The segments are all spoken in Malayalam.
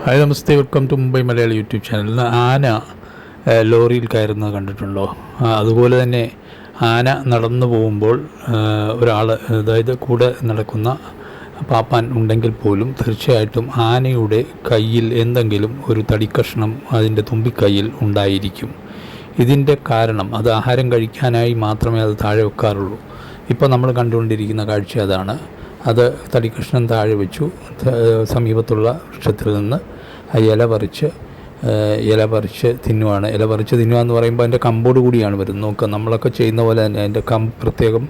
ഹായ് നമസ്തേ, welcome to Mumbai Malayali YouTube channel. ആന ലോറിയിൽ കയറുന്നത് കണ്ടിട്ടുണ്ടോ? അതുപോലെ തന്നെ ആന നടന്നു പോകുമ്പോൾ ഒരാൾ, അതായത് കൂടെ നടക്കുന്ന പാപ്പാൻ ഉണ്ടെങ്കിൽ പോലും തീർച്ചയായിട്ടും ആനയുടെ കയ്യിൽ എന്തെങ്കിലും ഒരു തടിക്കഷ്ണം അതിൻ്റെ തുമ്പിക്കൈയിൽ ഉണ്ടായിരിക്കും. ഇതിൻ്റെ കാരണം അത് ആഹാരം കഴിക്കാനായി മാത്രമേ അത് താഴെ വെക്കാറുള്ളൂ. ഇപ്പോൾ നമ്മൾ കണ്ടുകൊണ്ടിരിക്കുന്ന കാഴ്ച അതാണ്. അത് തടിക്കഷ്ണം താഴെ വെച്ചു. സമീപത്തുള്ള വൃക്ഷത്തിൽ നിന്ന് ഇല പറിച്ച് തിന്നുവാണ്. ഇല പറിച്ച് തിന്നുക എന്ന് പറയുമ്പോൾ അതിൻ്റെ കമ്പോട് കൂടിയാണ് വരുന്നത്. നോക്കുക, നമ്മളൊക്കെ ചെയ്യുന്ന പോലെ തന്നെ അതിൻ്റെ പ്രത്യേകം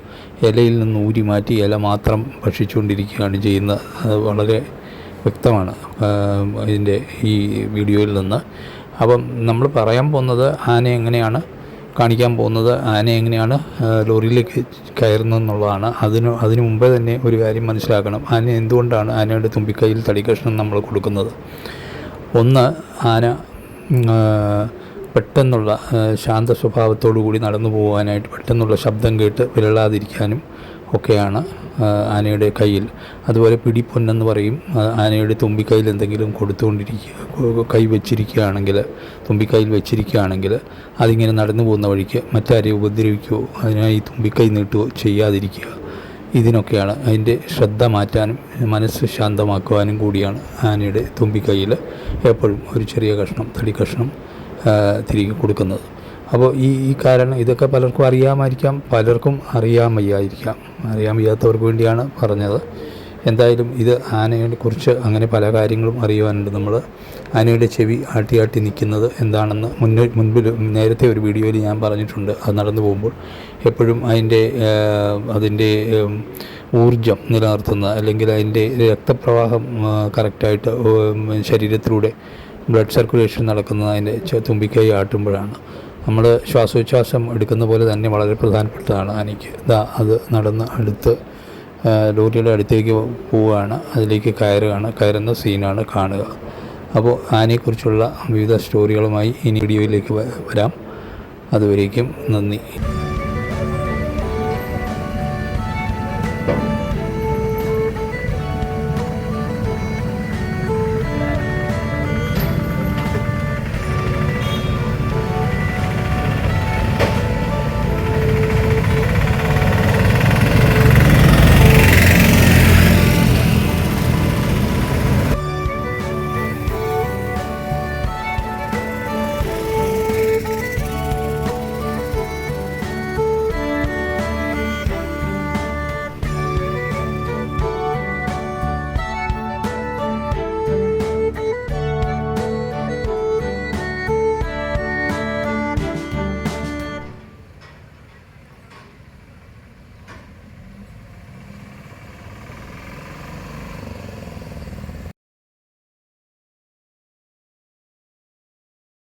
ഇലയിൽ നിന്ന് ഊരി മാറ്റി ഇല മാത്രം ഭക്ഷിച്ചുകൊണ്ടിരിക്കുകയാണ് ചെയ്യുന്നത്. വളരെ വ്യക്തമാണ് ഇതിൻ്റെ ഈ വീഡിയോയിൽ നിന്ന്. അപ്പം നമ്മൾ പറയാൻ പോകുന്നത് കാണിക്കാൻ പോകുന്നത് ആന എങ്ങനെയാണ് ലോറിയിലേക്ക് കയറുന്നതെന്നുള്ളതാണ്. അതിനു മുമ്പേ തന്നെ ഒരു കാര്യം മനസ്സിലാക്കണം. എന്തുകൊണ്ടാണ് ആനയുടെ തുമ്പിക്കൈയിൽ തടിക്കഷ്ണം നമ്മൾ കൊടുക്കുന്നത്? ഒന്ന്, ആന പെട്ടെന്നുള്ള ശാന്ത സ്വഭാവത്തോടു കൂടി നടന്നു പോകാനായിട്ട്, പെട്ടെന്നുള്ള ശബ്ദം കേട്ട് വിരളാതിരിക്കാനും ഒക്കെയാണ് ആനയുടെ കയ്യിൽ. അതുപോലെ പിടിപ്പൊന്നെന്ന് പറയും. ആനയുടെ തുമ്പിക്കൈയിൽ എന്തെങ്കിലും തുമ്പിക്കൈയിൽ വെച്ചിരിക്കുകയാണെങ്കിൽ അതിങ്ങനെ നടന്നു പോകുന്ന വഴിക്ക് മറ്റാരെയും ഉപദ്രവിക്കുകയോ അതിനായി തുമ്പിക്കൈ നീട്ടുകയോ ചെയ്യാതിരിക്കുക. ഇതിനൊക്കെയാണ്. അതിൻ്റെ ശ്രദ്ധ മാറ്റാനും മനസ്സ് ശാന്തമാക്കുവാനും കൂടിയാണ് ആനയുടെ തുമ്പിക്കൈയിൽ എപ്പോഴും ഒരു ചെറിയ തടി കഷ്ണം തിരികെ കൊടുക്കുന്നത്. അപ്പോൾ ഈ കാരണം ഇതൊക്കെ പലർക്കും അറിയാമായിരിക്കാം, പലർക്കും അറിയാൻ വയ്യാത്തവർക്ക് വേണ്ടിയാണ് പറഞ്ഞത്. എന്തായാലും ഇത് ആനയെക്കുറിച്ച് അങ്ങനെ പല കാര്യങ്ങളും അറിയുവാനുണ്ട്. നമ്മൾ ആനയുടെ ചെവി ആട്ടി നിൽക്കുന്നത് എന്താണെന്ന് മുൻപിൽ നേരത്തെ ഒരു വീഡിയോയിൽ ഞാൻ പറഞ്ഞിട്ടുണ്ട്. അത് നടന്നു പോകുമ്പോൾ എപ്പോഴും അതിൻ്റെ ഊർജം നിലനിർത്തുന്ന, അല്ലെങ്കിൽ അതിൻ്റെ രക്തപ്രവാഹം കറക്റ്റായിട്ട് ശരീരത്തിലൂടെ ബ്ലഡ് സർക്കുലേഷൻ നടക്കുന്നത് അതിൻ്റെ തുമ്പിക്കൈ ആട്ടുമ്പോഴാണ്. നമ്മൾ ശ്വാസോച്ഛ്വാസം എടുക്കുന്ന പോലെ തന്നെ വളരെ പ്രധാനപ്പെട്ടതാണ് ആനയ്ക്ക്. അത് നടന്ന് ലോറിയുടെ അടുത്തേക്ക് പോവുകയാണ്, അതിലേക്ക് കയറുന്ന സീനാണ് കാണുക. അപ്പോൾ ആനയെക്കുറിച്ചുള്ള വിവിധ സ്റ്റോറികളുമായി ഇനി വീഡിയോയിലേക്ക് വരാം. അതുവരേക്കും നന്ദി.